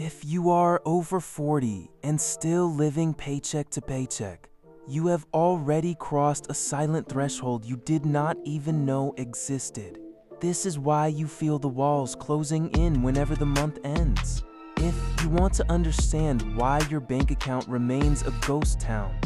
If you are over 40 and still living paycheck to paycheck, you have already crossed a silent threshold you did not even know existed. This is why you feel the walls closing in whenever the month ends. If you want to understand why your bank account remains a ghost town,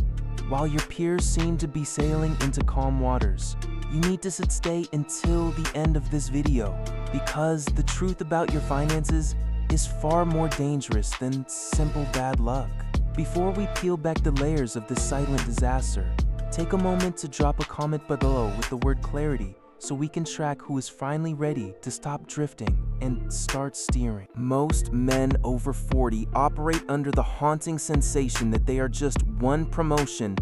while your peers seem to be sailing into calm waters, you need to stay until the end of this video, because the truth about your finances is far more dangerous than simple bad luck. Before we peel back the layers of this silent disaster, take a moment to drop a comment below with the word clarity so we can track who is finally ready to stop drifting and start steering. Most men over 40 operate under the haunting sensation that they are just one promotion,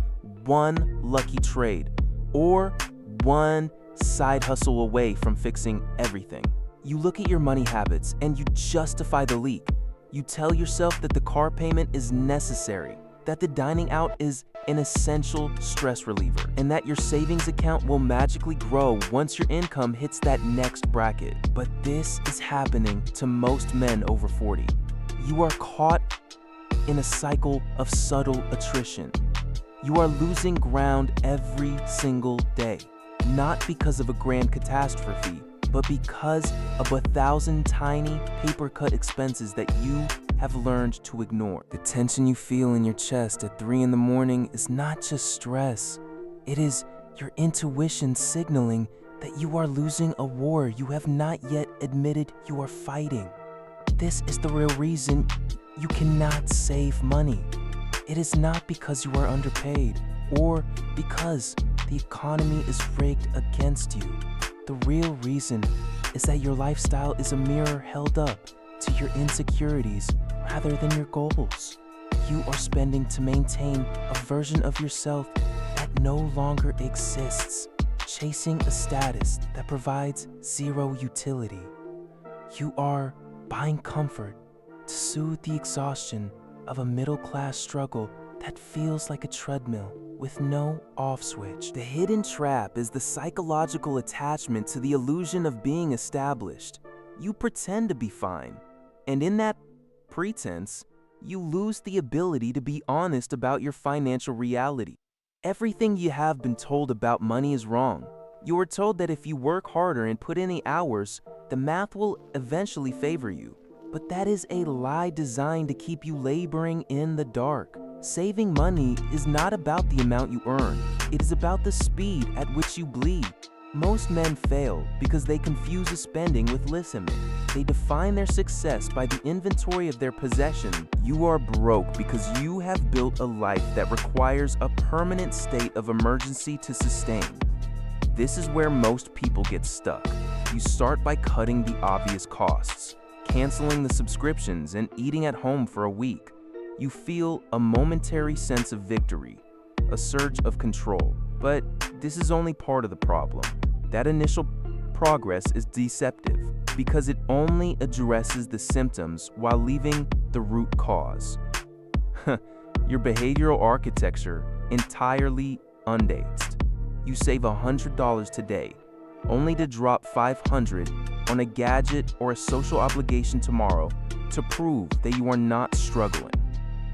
one lucky trade, or one side hustle away from fixing everything. You look at your money habits and you justify the leak. You tell yourself that the car payment is necessary, that the dining out is an essential stress reliever, and that your savings account will magically grow once your income hits that next bracket. But this is happening to most men over 40. You are caught in a cycle of subtle attrition. You are losing ground every single day, not because of a grand catastrophe, but because of 1,000 tiny paper-cut expenses that you have learned to ignore. The tension you feel in your chest at 3 in the morning is not just stress. It is your intuition signaling that you are losing a war you have not yet admitted you are fighting. This is the real reason you cannot save money. It is not because you are underpaid or because the economy is rigged against you. The real reason is that your lifestyle is a mirror held up to your insecurities rather than your goals. You are spending to maintain a version of yourself that no longer exists, chasing a status that provides zero utility. You are buying comfort to soothe the exhaustion of a middle-class struggle that feels like a treadmill with no off switch. The hidden trap is the psychological attachment to the illusion of being established. You pretend to be fine, and in that pretense, you lose the ability to be honest about your financial reality. Everything you have been told about money is wrong. You are told that if you work harder and put in the hours, the math will eventually favor you. But that is a lie designed to keep you laboring in the dark. Saving money is not about the amount you earn. It is about the speed at which you bleed. Most men fail because they confuse spending with listening. They define their success by the inventory of their possessions. You are broke because you have built a life that requires a permanent state of emergency to sustain. This is where most people get stuck. You start by cutting the obvious costs, canceling the subscriptions, and eating at home for a week. You feel a momentary sense of victory, a surge of control. But this is only part of the problem. That initial progress is deceptive because it only addresses the symptoms while leaving the root cause. Your behavioral architecture entirely undated. You save $100 today, only to drop $500 on a gadget or a social obligation tomorrow to prove that you are not struggling.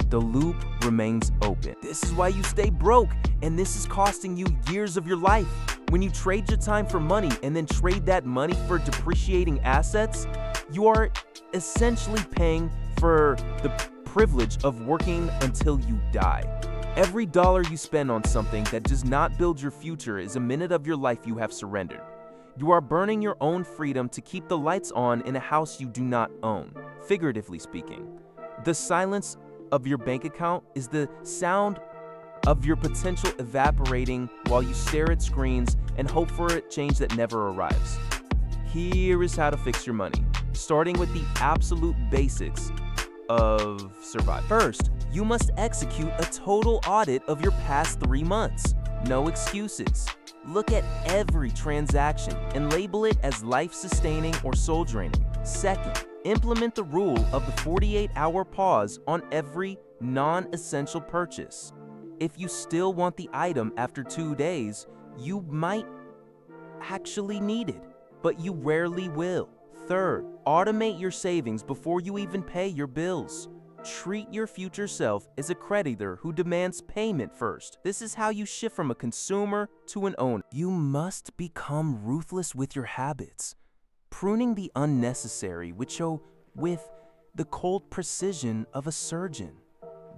The loop remains open. This is why you stay broke, and this is costing you years of your life. When you trade your time for money and then trade that money for depreciating assets, you are essentially paying for the privilege of working until you die. Every dollar you spend on something that does not build your future is a minute of your life you have surrendered. You are burning your own freedom to keep the lights on in a house you do not own, figuratively speaking. The silence of your bank account is the sound of your potential evaporating while you stare at screens and hope for a change that never arrives. Here is how to fix your money, starting with the absolute basics of survival. First, you must execute a total audit of your past 3 months. No excuses. Look at every transaction and label it as life-sustaining or soul-draining. Second, implement the rule of the 48-hour pause on every non-essential purchase. If you still want the item after 2 days, you might actually need it, but you rarely will. Third, automate your savings before you even pay your bills. Treat your future self as a creditor who demands payment first. This is how you shift from a consumer to an owner. You must become ruthless with your habits, pruning the unnecessary with the cold precision of a surgeon.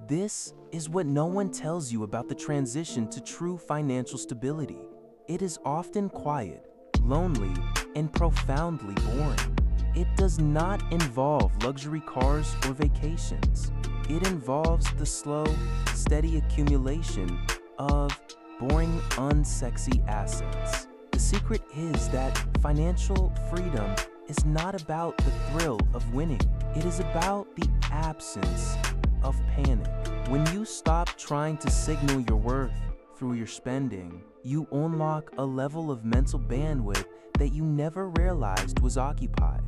This is what no one tells you about the transition to true financial stability. It is often quiet, lonely, and profoundly boring. It does not involve luxury cars or vacations. It involves the slow, steady accumulation of boring, unsexy assets. The secret is that financial freedom is not about the thrill of winning. It is about the absence of panic. When you stop trying to signal your worth through your spending, you unlock a level of mental bandwidth that you never realized was occupied.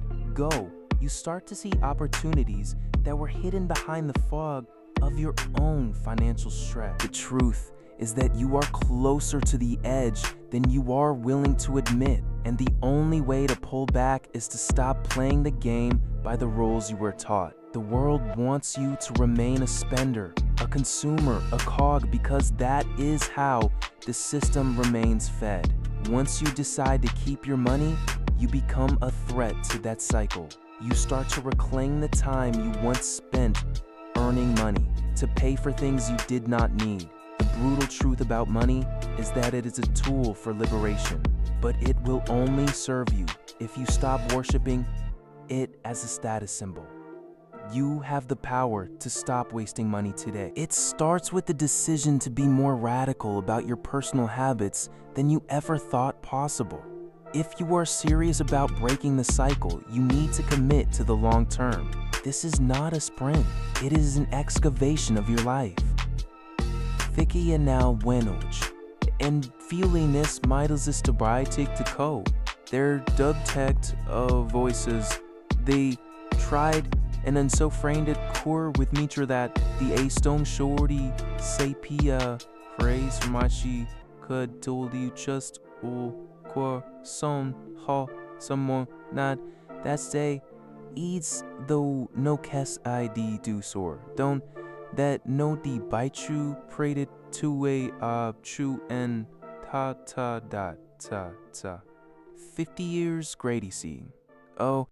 You start to see opportunities that were hidden behind the fog of your own financial stress. The truth is that you are closer to the edge than you are willing to admit, and the only way to pull back is to stop playing the game by the rules you were taught. The world wants you to remain a spender, a consumer, a cog, because that is how the system remains fed. Once you decide to keep your money, you become a threat to that cycle. You start to reclaim the time you once spent earning money to pay for things you did not need. The brutal truth about money is that it is a tool for liberation, but it will only serve you if you stop worshiping it as a status symbol. You have the power to stop wasting money today. It starts with the decision to be more radical about your personal habits than you ever thought possible. If you are serious about breaking the cycle, you need to commit to the long term. This is not a sprint. It is an excavation of your life. Fique na buenos. And feeling this midas sobriety to co. Their dubtect voices, they tried and then so framed it core with Mitra that the A-stone shorty sapia phrase machi could told you just or qua son ha someone not that say eats though no kes id do sore don't that no di baichu prated two way chu and ta ta dot ta ta 50 years Grady C. Oh